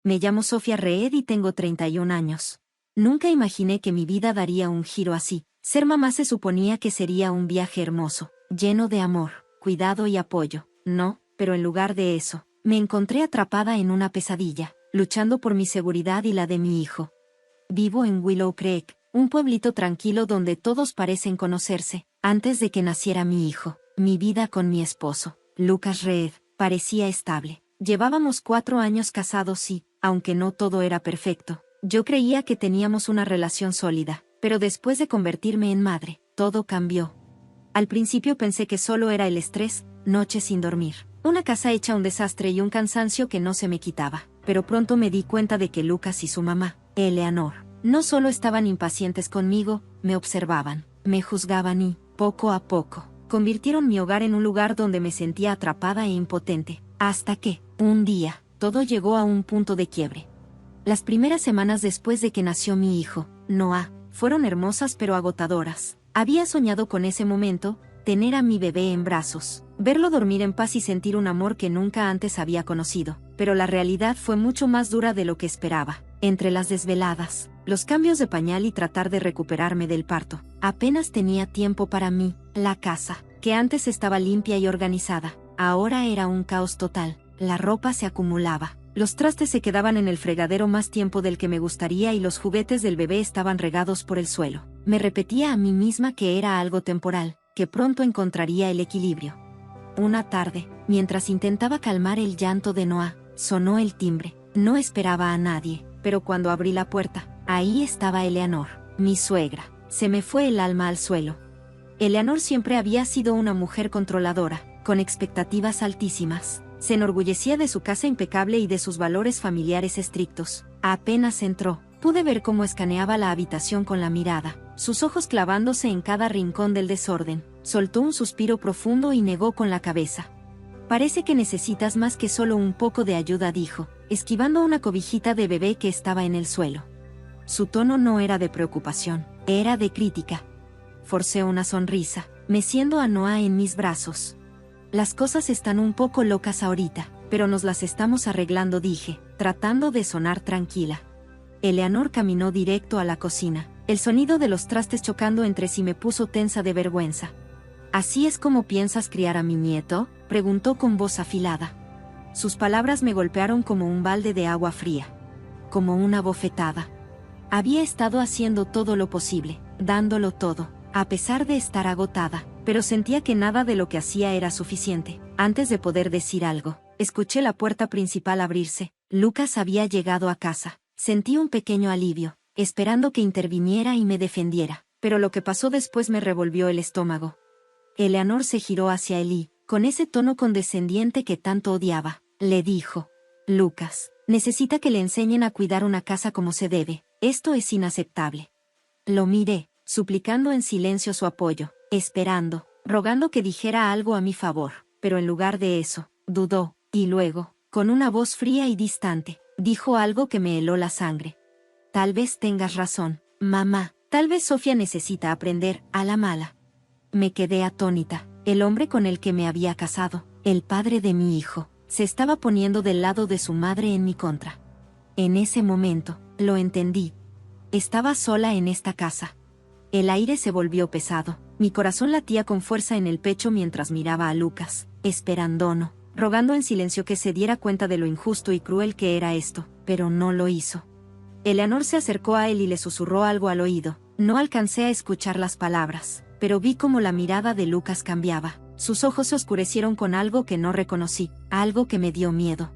Me llamo Sofía Reed y tengo 31 años. Nunca imaginé que mi vida daría un giro así. Ser mamá se suponía que sería un viaje hermoso, lleno de amor, cuidado y apoyo. No, pero en lugar de eso, me encontré atrapada en una pesadilla, luchando por mi seguridad y la de mi hijo. Vivo en Willow Creek, un pueblito tranquilo donde todos parecen conocerse. Antes de que naciera mi hijo, mi vida con mi esposo, Lucas Reed, parecía estable. Llevábamos 4 años casados y, aunque no todo era perfecto, yo creía que teníamos una relación sólida, pero después de convertirme en madre, todo cambió. Al principio pensé que solo era el estrés, noches sin dormir, una casa hecha un desastre y un cansancio que no se me quitaba, pero pronto me di cuenta de que Lucas y su mamá, Eleanor, no solo estaban impacientes conmigo, me observaban, me juzgaban y, poco a poco, convirtieron mi hogar en un lugar donde me sentía atrapada e impotente, hasta que, un día, todo llegó a un punto de quiebre. Las primeras semanas después de que nació mi hijo, Noah, fueron hermosas pero agotadoras. Había soñado con ese momento, tener a mi bebé en brazos, verlo dormir en paz y sentir un amor que nunca antes había conocido, pero la realidad fue mucho más dura de lo que esperaba. Entre las desveladas, los cambios de pañal y tratar de recuperarme del parto, apenas tenía tiempo para mí. La casa, que antes estaba limpia y organizada, ahora era un caos total. La ropa se acumulaba, los trastes se quedaban en el fregadero más tiempo del que me gustaría y los juguetes del bebé estaban regados por el suelo. Me repetía a mí misma que era algo temporal, que pronto encontraría el equilibrio. Una tarde, mientras intentaba calmar el llanto de Noah, sonó el timbre. No esperaba a nadie, pero cuando abrí la puerta, ahí estaba Eleanor, mi suegra. Se me fue el alma al suelo. Eleanor siempre había sido una mujer controladora, con expectativas altísimas. Se enorgullecía de su casa impecable y de sus valores familiares estrictos. Apenas entró, pude ver cómo escaneaba la habitación con la mirada, sus ojos clavándose en cada rincón del desorden. Soltó un suspiro profundo y negó con la cabeza. Parece que necesitas más que solo un poco de ayuda, dijo, esquivando una cobijita de bebé que estaba en el suelo. Su tono no era de preocupación, era de crítica. Forcé una sonrisa, meciendo a Noah en mis brazos. Las cosas están un poco locas ahorita, pero nos las estamos arreglando, dije, tratando de sonar tranquila. Eleanor caminó directo a la cocina. El sonido de los trastes chocando entre sí me puso tensa de vergüenza. ¿Así es como piensas criar a mi nieto?, preguntó con voz afilada. Sus palabras me golpearon como un balde de agua fría. Como una bofetada. Había estado haciendo todo lo posible, dándolo todo, a pesar de estar agotada, pero sentía que nada de lo que hacía era suficiente. Antes de poder decir algo, escuché la puerta principal abrirse. Lucas había llegado a casa. Sentí un pequeño alivio, esperando que interviniera y me defendiera, pero lo que pasó después me revolvió el estómago. Eleanor se giró hacia él y, con ese tono condescendiente que tanto odiaba, le dijo: Lucas, necesita que le enseñen a cuidar una casa como se debe. Esto es inaceptable. Lo miré, suplicando en silencio su apoyo, esperando, rogando que dijera algo a mi favor, pero en lugar de eso, dudó, y luego, con una voz fría y distante, dijo algo que me heló la sangre. Tal vez tengas razón, mamá, tal vez Sofía necesita aprender a la mala. Me quedé atónita. El hombre con el que me había casado, el padre de mi hijo, se estaba poniendo del lado de su madre en mi contra. En ese momento, lo entendí. Estaba sola en esta casa. El aire se volvió pesado, mi corazón latía con fuerza en el pecho mientras miraba a Lucas, esperándono, rogando en silencio que se diera cuenta de lo injusto y cruel que era esto, pero no lo hizo. Eleanor se acercó a él y le susurró algo al oído. No alcancé a escuchar las palabras, pero vi cómo la mirada de Lucas cambiaba. Sus ojos se oscurecieron con algo que no reconocí, algo que me dio miedo.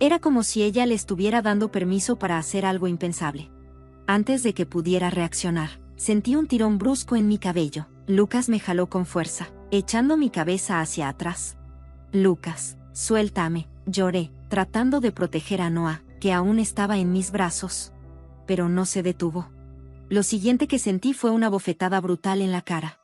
Era como si ella le estuviera dando permiso para hacer algo impensable. Antes de que pudiera reaccionar, sentí un tirón brusco en mi cabello. Lucas me jaló con fuerza, echando mi cabeza hacia atrás. Lucas, suéltame, lloré, tratando de proteger a Noah, que aún estaba en mis brazos. Pero no se detuvo. Lo siguiente que sentí fue una bofetada brutal en la cara.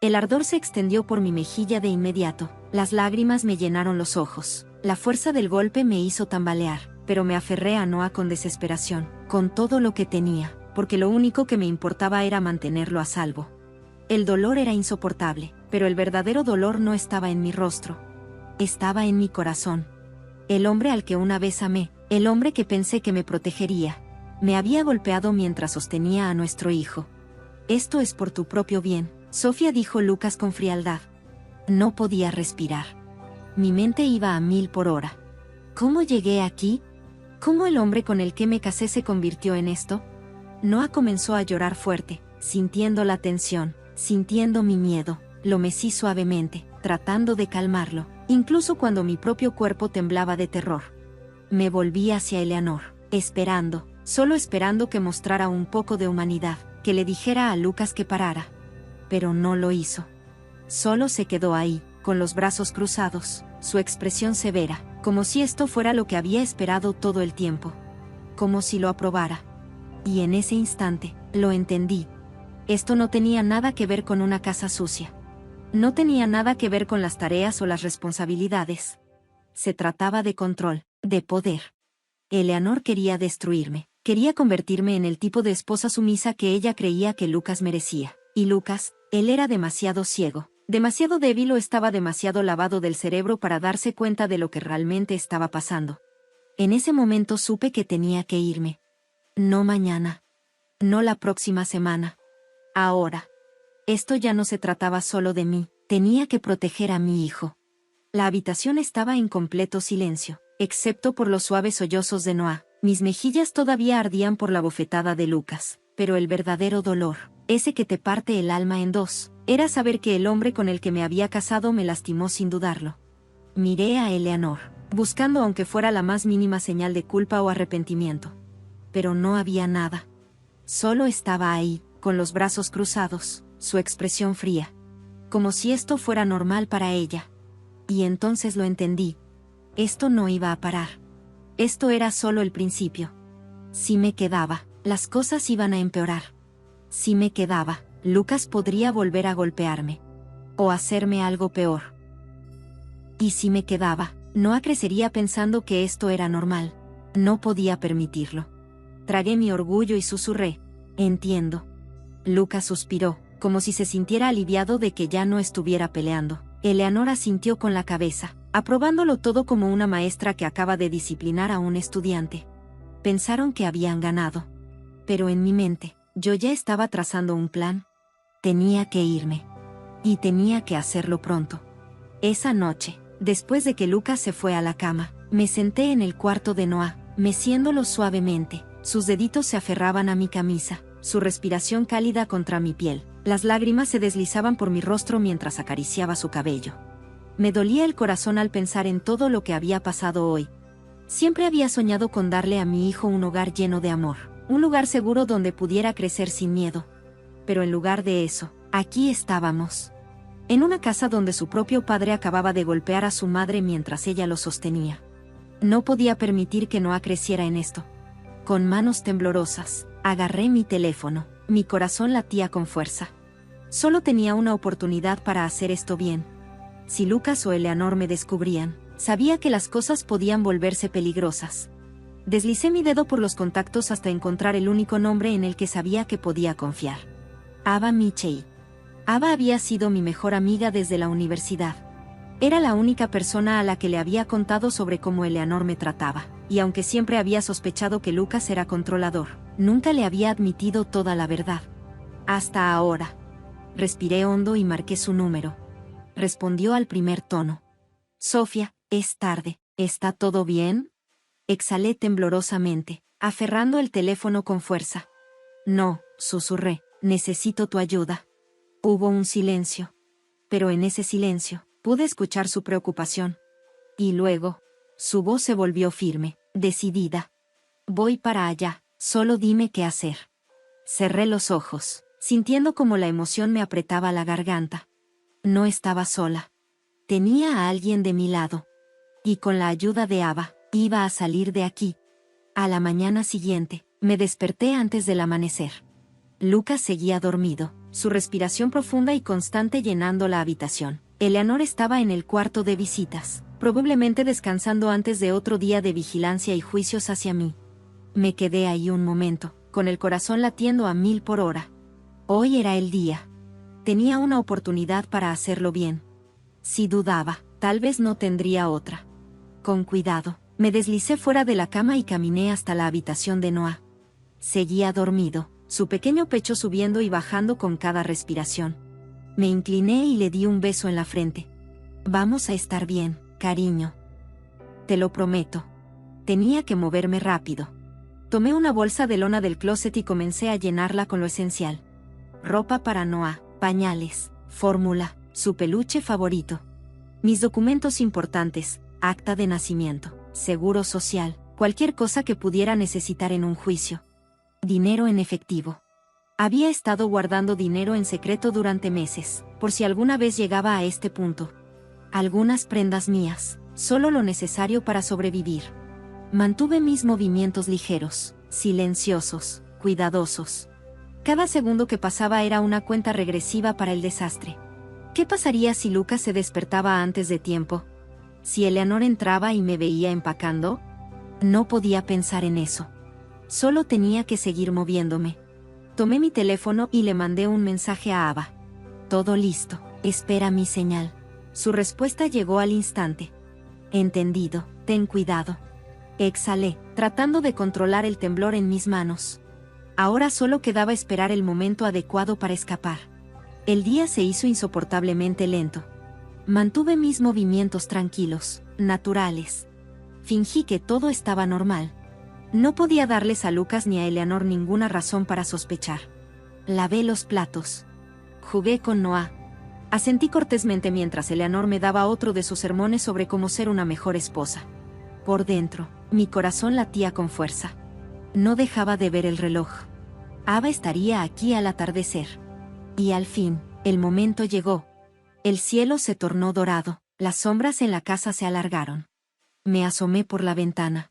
El ardor se extendió por mi mejilla de inmediato, las lágrimas me llenaron los ojos. La fuerza del golpe me hizo tambalear, pero me aferré a Noah con desesperación, con todo lo que tenía, porque lo único que me importaba era mantenerlo a salvo. El dolor era insoportable, pero el verdadero dolor no estaba en mi rostro. Estaba en mi corazón. El hombre al que una vez amé, El hombre que pensé que me protegería, me había golpeado mientras sostenía a nuestro hijo. Esto es por tu propio bien, Sofía, dijo Lucas con frialdad. No podía respirar. Mi mente iba a 1000 por hora. ¿Cómo llegué aquí? ¿Cómo el hombre con el que me casé se convirtió en esto? Noah comenzó a llorar fuerte, sintiendo la tensión, sintiendo mi miedo. Lo mecí suavemente, tratando de calmarlo, incluso cuando mi propio cuerpo temblaba de terror. Me volví hacia Eleanor, esperando, solo esperando que mostrara un poco de humanidad, que le dijera a Lucas que parara. Pero no lo hizo. Solo se quedó ahí, con los brazos cruzados, su expresión severa, como si esto fuera lo que había esperado todo el tiempo. Como si lo aprobara. Y en ese instante, lo entendí. Esto no tenía nada que ver con una casa sucia. No tenía nada que ver con las tareas o las responsabilidades. Se trataba de control, de poder. Eleanor quería destruirme, quería convertirme en el tipo de esposa sumisa que ella creía que Lucas merecía. Y Lucas, él era demasiado ciego, demasiado débil o estaba demasiado lavado del cerebro para darse cuenta de lo que realmente estaba pasando. En ese momento supe que tenía que irme. No mañana. No la próxima semana. Ahora. Esto ya no se trataba solo de mí, tenía que proteger a mi hijo. La habitación estaba en completo silencio, excepto por los suaves sollozos de Noah. Mis mejillas todavía ardían por la bofetada de Lucas, pero el verdadero dolor, ese que te parte el alma en dos, era saber que el hombre con el que me había casado me lastimó sin dudarlo. Miré a Eleanor, buscando aunque fuera la más mínima señal de culpa o arrepentimiento. Pero no había nada. Solo estaba ahí, con los brazos cruzados, su expresión fría. Como si esto fuera normal para ella. Y entonces lo entendí. Esto no iba a parar. Esto era solo el principio. Si me quedaba, las cosas iban a empeorar. Si me quedaba, Lucas podría volver a golpearme. O hacerme algo peor. Y si me quedaba, Noah crecería pensando que esto era normal. No podía permitirlo. Tragué mi orgullo y susurré. Entiendo. Lucas suspiró, como si se sintiera aliviado de que ya no estuviera peleando. Eleanor asintió con la cabeza, aprobándolo todo como una maestra que acaba de disciplinar a un estudiante. Pensaron que habían ganado. Pero en mi mente, yo ya estaba trazando un plan. Tenía que irme. Y tenía que hacerlo pronto. Esa noche, después de que Lucas se fue a la cama, me senté en el cuarto de Noah, meciéndolo suavemente. Sus deditos se aferraban a mi camisa, su respiración cálida contra mi piel. Las lágrimas se deslizaban por mi rostro mientras acariciaba su cabello. Me dolía el corazón al pensar en todo lo que había pasado hoy. Siempre había soñado con darle a mi hijo un hogar lleno de amor, un lugar seguro donde pudiera crecer sin miedo. Pero en lugar de eso, aquí estábamos. En una casa donde su propio padre acababa de golpear a su madre mientras ella lo sostenía. No podía permitir que Noah creciera en esto. Con manos temblorosas, agarré mi teléfono, mi corazón latía con fuerza. Solo tenía una oportunidad para hacer esto bien. Si Lucas o Eleanor me descubrían, sabía que las cosas podían volverse peligrosas. Deslicé mi dedo por los contactos hasta encontrar el único nombre en el que sabía que podía confiar. Ava Mitchell. Ava había sido mi mejor amiga desde la universidad. Era la única persona a la que le había contado sobre cómo Eleanor me trataba, y aunque siempre había sospechado que Lucas era controlador, nunca le había admitido toda la verdad. Hasta ahora. Respiré hondo y marqué su número. Respondió al primer tono. Sofía, es tarde, ¿está todo bien? Exhalé temblorosamente, aferrando el teléfono con fuerza. No, susurré, necesito tu ayuda. Hubo un silencio. Pero en ese silencio, pude escuchar su preocupación. Y luego, su voz se volvió firme, decidida. Voy para allá, solo dime qué hacer. Cerré los ojos, sintiendo como la emoción me apretaba la garganta. No estaba sola. Tenía a alguien de mi lado. Y con la ayuda de Ava, iba a salir de aquí. A la mañana siguiente, me desperté antes del amanecer. Lucas seguía dormido, su respiración profunda y constante llenando la habitación. Eleanor estaba en el cuarto de visitas, probablemente descansando antes de otro día de vigilancia y juicios hacia mí. Me quedé ahí un momento, con el corazón latiendo a 1000 por hora. Hoy era el día. Tenía una oportunidad para hacerlo bien. Si dudaba, tal vez no tendría otra. Con cuidado, Me deslicé fuera de la cama y caminé hasta la habitación de Noah. Seguía dormido, su pequeño pecho subiendo y bajando con cada respiración. Me incliné y le di un beso en la frente. Vamos a estar bien, cariño. Te lo prometo. Tenía que moverme rápido. Tomé una bolsa de lona del closet y comencé a llenarla con lo esencial. Ropa para Noah, pañales, fórmula, su peluche favorito. Mis documentos importantes, acta de nacimiento, seguro social, cualquier cosa que pudiera necesitar en un juicio. Dinero en efectivo. Había estado guardando dinero en secreto durante meses, por si alguna vez llegaba a este punto. Algunas prendas mías, solo lo necesario para sobrevivir. Mantuve mis movimientos ligeros, silenciosos, cuidadosos. Cada segundo que pasaba era una cuenta regresiva para el desastre. ¿Qué pasaría si Lucas se despertaba antes de tiempo? ¿Si Eleanor entraba y me veía empacando? No podía pensar en eso. Solo tenía que seguir moviéndome. Tomé mi teléfono y le mandé un mensaje a Ava. Todo listo, espera mi señal. Su respuesta llegó al instante. Entendido, ten cuidado. Exhalé, tratando de controlar el temblor en mis manos. Ahora solo quedaba esperar el momento adecuado para escapar. El día se hizo insoportablemente lento. Mantuve mis movimientos tranquilos, naturales. Fingí que todo estaba normal. No podía darles a Lucas ni a Eleanor ninguna razón para sospechar. Lavé los platos. Jugué con Noah. Asentí cortésmente mientras Eleanor me daba otro de sus sermones sobre cómo ser una mejor esposa. Por dentro, mi corazón latía con fuerza. No dejaba de ver el reloj. Ava estaría aquí al atardecer. Y al fin, el momento llegó. El cielo se tornó dorado, las sombras en la casa se alargaron. Me asomé por la ventana.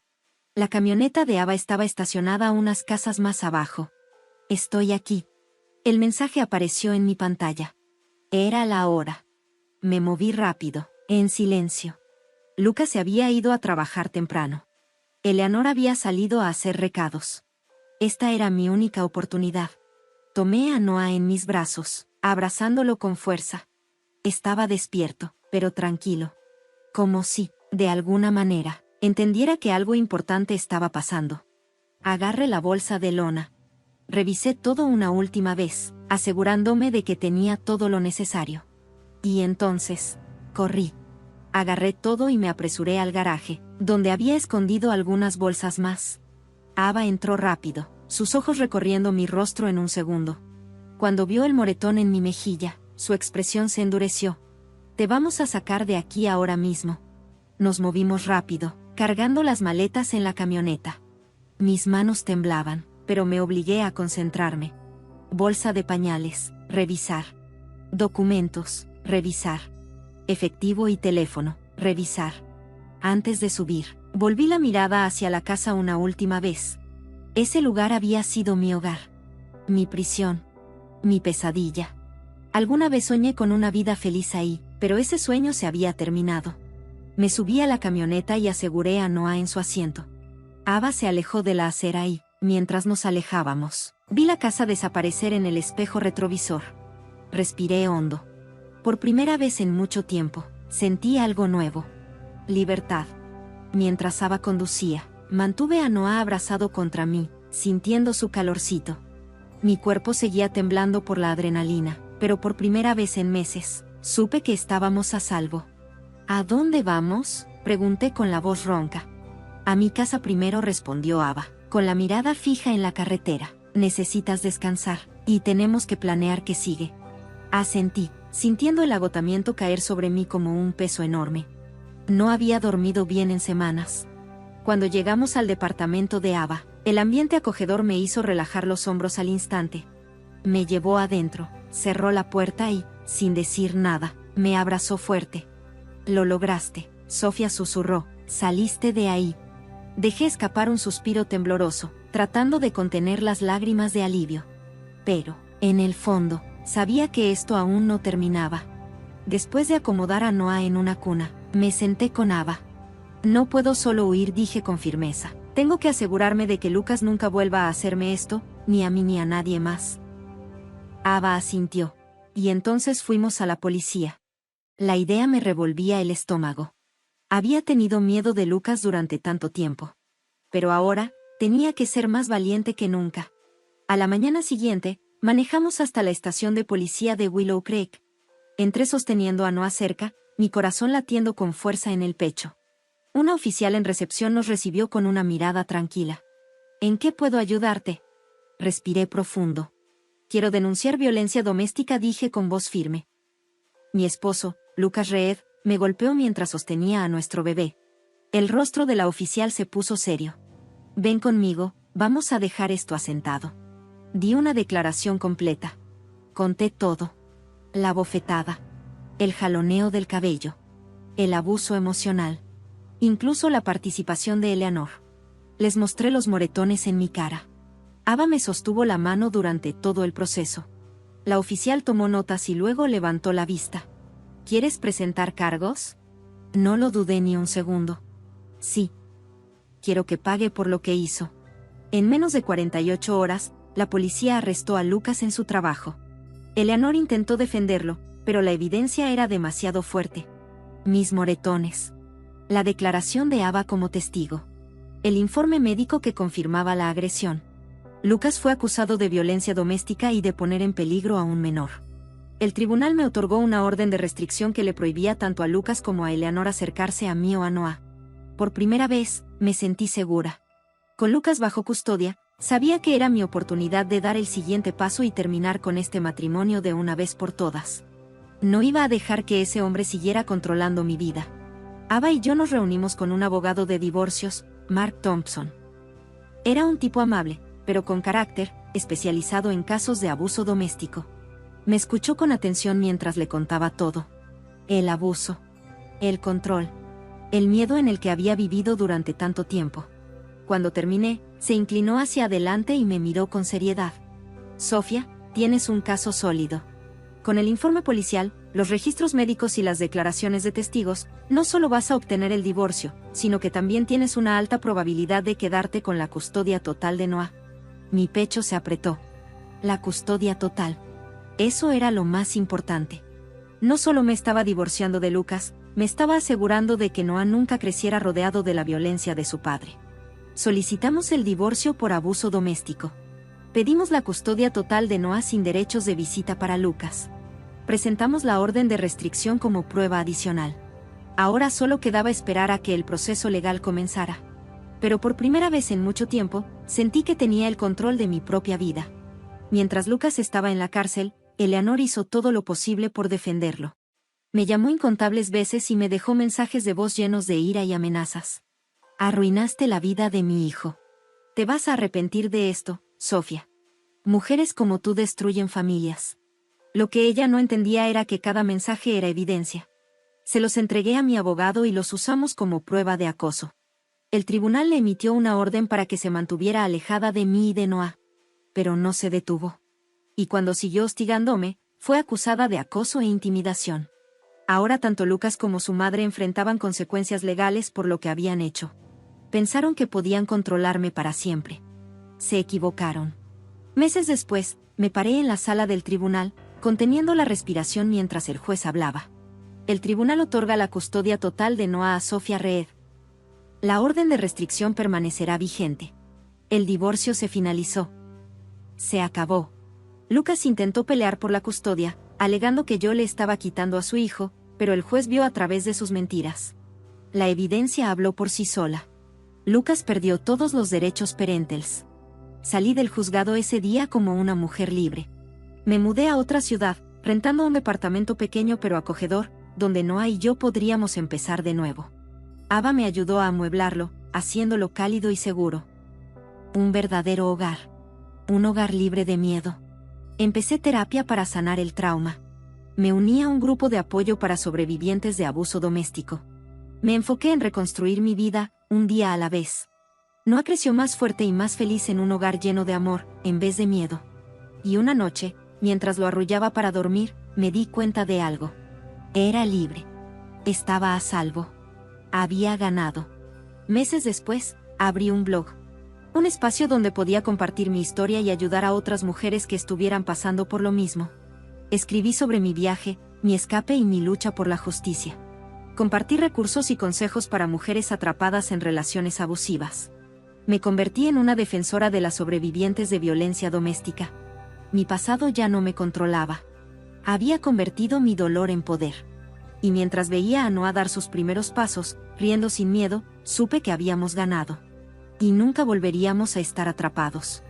La camioneta de Ava estaba estacionada unas casas más abajo. Estoy aquí. El mensaje apareció en mi pantalla. Era la hora. Me moví rápido, en silencio. Lucas se había ido a trabajar temprano. Eleanor había salido a hacer recados. Esta era mi única oportunidad. Tomé a Noah en mis brazos, abrazándolo con fuerza. Estaba despierto, pero tranquilo. Como si, de alguna manera, entendiera que algo importante estaba pasando. Agarré la bolsa de lona. Revisé todo una última vez, asegurándome de que tenía todo lo necesario. Y entonces, corrí. Agarré todo y me apresuré al garaje, donde había escondido algunas bolsas más. Ava entró rápido, sus ojos recorriendo mi rostro en un segundo. Cuando vio el moretón en mi mejilla, su expresión se endureció. Te vamos a sacar de aquí ahora mismo. Nos movimos rápido, cargando las maletas en la camioneta. Mis manos temblaban, pero me obligué a concentrarme. Bolsa de pañales, revisar. Documentos, revisar. Efectivo y teléfono, revisar. Antes de subir, volví la mirada hacia la casa una última vez. Ese lugar había sido mi hogar. Mi prisión. Mi pesadilla. Alguna vez soñé con una vida feliz ahí, pero ese sueño se había terminado. Me subí a la camioneta y aseguré a Noah en su asiento. Ava se alejó de la acera y, mientras nos alejábamos, vi la casa desaparecer en el espejo retrovisor. Respiré hondo. Por primera vez en mucho tiempo, sentí algo nuevo. Libertad. Mientras Ava conducía, mantuve a Noah abrazado contra mí, sintiendo su calorcito. Mi cuerpo seguía temblando por la adrenalina, pero por primera vez en meses, supe que estábamos a salvo. ¿A dónde vamos?, pregunté con la voz ronca. A mi casa primero, respondió Ava, con la mirada fija en la carretera. Necesitas descansar, y tenemos que planear qué sigue. Asentí, sintiendo el agotamiento caer sobre mí como un peso enorme. No había dormido bien en semanas. Cuando llegamos al departamento de Ava, el ambiente acogedor me hizo relajar los hombros al instante. Me llevó adentro, cerró la puerta y, sin decir nada, me abrazó fuerte. Lo lograste, Sofía susurró, saliste de ahí. Dejé escapar un suspiro tembloroso, tratando de contener las lágrimas de alivio. Pero, en el fondo, sabía que esto aún no terminaba. Después de acomodar a Noah en una cuna, me senté con Ava. No puedo solo huir, dije con firmeza. Tengo que asegurarme de que Lucas nunca vuelva a hacerme esto, ni a mí ni a nadie más. Ava asintió. Y entonces fuimos a la policía. La idea me revolvía el estómago. Había tenido miedo de Lucas durante tanto tiempo. Pero ahora, tenía que ser más valiente que nunca. A la mañana siguiente, manejamos hasta la estación de policía de Willow Creek. Entré sosteniendo a Noah cerca, mi corazón latiendo con fuerza en el pecho. Una oficial en recepción nos recibió con una mirada tranquila. ¿En qué puedo ayudarte? Respiré profundo. Quiero denunciar violencia doméstica, dije con voz firme. Mi esposo, Lucas Reed, me golpeó mientras sostenía a nuestro bebé. El rostro de la oficial se puso serio. Ven conmigo, vamos a dejar esto asentado. Di una declaración completa. Conté todo. La bofetada. El jaloneo del cabello. El abuso emocional. Incluso la participación de Eleanor. Les mostré los moretones en mi cara. Ava me sostuvo la mano durante todo el proceso. La oficial tomó notas y luego levantó la vista. ¿Quieres presentar cargos? No lo dudé ni un segundo. Sí. Quiero que pague por lo que hizo. En menos de 48 horas, la policía arrestó a Lucas en su trabajo. Eleanor intentó defenderlo, pero la evidencia era demasiado fuerte. Mis moretones. La declaración de Ava como testigo. El informe médico que confirmaba la agresión. Lucas fue acusado de violencia doméstica y de poner en peligro a un menor. El tribunal me otorgó una orden de restricción que le prohibía tanto a Lucas como a Eleanor acercarse a mí o a Noah. Por primera vez, me sentí segura. Con Lucas bajo custodia, sabía que era mi oportunidad de dar el siguiente paso y terminar con este matrimonio de una vez por todas. No iba a dejar que ese hombre siguiera controlando mi vida. Ava y yo nos reunimos con un abogado de divorcios, Mark Thompson. Era un tipo amable, pero con carácter, especializado en casos de abuso doméstico. Me escuchó con atención mientras le contaba todo. El abuso. El control. El miedo en el que había vivido durante tanto tiempo. Cuando terminé, se inclinó hacia adelante y me miró con seriedad. Sofía, tienes un caso sólido. Con el informe policial, los registros médicos y las declaraciones de testigos, no solo vas a obtener el divorcio, sino que también tienes una alta probabilidad de quedarte con la custodia total de Noah. Mi pecho se apretó. La custodia total. Eso era lo más importante. No solo me estaba divorciando de Lucas, me estaba asegurando de que Noah nunca creciera rodeado de la violencia de su padre. Solicitamos el divorcio por abuso doméstico. Pedimos la custodia total de Noah sin derechos de visita para Lucas. Presentamos la orden de restricción como prueba adicional. Ahora solo quedaba esperar a que el proceso legal comenzara. Pero por primera vez en mucho tiempo, sentí que tenía el control de mi propia vida. Mientras Lucas estaba en la cárcel, Eleanor hizo todo lo posible por defenderlo. Me llamó incontables veces y me dejó mensajes de voz llenos de ira y amenazas. Arruinaste la vida de mi hijo. Te vas a arrepentir de esto, Sofía. Mujeres como tú destruyen familias. Lo que ella no entendía era que cada mensaje era evidencia. Se los entregué a mi abogado y los usamos como prueba de acoso. El tribunal le emitió una orden para que se mantuviera alejada de mí y de Noah. Pero no se detuvo. Y cuando siguió hostigándome, fue acusada de acoso e intimidación. Ahora tanto Lucas como su madre enfrentaban consecuencias legales por lo que habían hecho. Pensaron que podían controlarme para siempre. Se equivocaron. Meses después, me paré en la sala del tribunal, conteniendo la respiración mientras el juez hablaba. El tribunal otorga la custodia total de Noah a Sofía Reed. La orden de restricción permanecerá vigente. El divorcio se finalizó. Se acabó. Lucas intentó pelear por la custodia, alegando que yo le estaba quitando a su hijo, pero el juez vio a través de sus mentiras. La evidencia habló por sí sola. Lucas perdió todos los derechos parentales. Salí del juzgado ese día como una mujer libre. Me mudé a otra ciudad, rentando un departamento pequeño pero acogedor, donde Noah y yo podríamos empezar de nuevo. Ava me ayudó a amueblarlo, haciéndolo cálido y seguro. Un verdadero hogar. Un hogar libre de miedo. Empecé terapia para sanar el trauma. Me uní a un grupo de apoyo para sobrevivientes de abuso doméstico. Me enfoqué en reconstruir mi vida, un día a la vez. Noah creció más fuerte y más feliz en un hogar lleno de amor, en vez de miedo. Y una noche, mientras lo arrullaba para dormir, me di cuenta de algo. Era libre. Estaba a salvo. Había ganado. Meses después, abrí un blog. Un espacio donde podía compartir mi historia y ayudar a otras mujeres que estuvieran pasando por lo mismo. Escribí sobre mi viaje, mi escape y mi lucha por la justicia. Compartí recursos y consejos para mujeres atrapadas en relaciones abusivas. Me convertí en una defensora de las sobrevivientes de violencia doméstica. Mi pasado ya no me controlaba. Había convertido mi dolor en poder. Y mientras veía a Noah dar sus primeros pasos, riendo sin miedo, supe que habíamos ganado. Y nunca volveríamos a estar atrapados.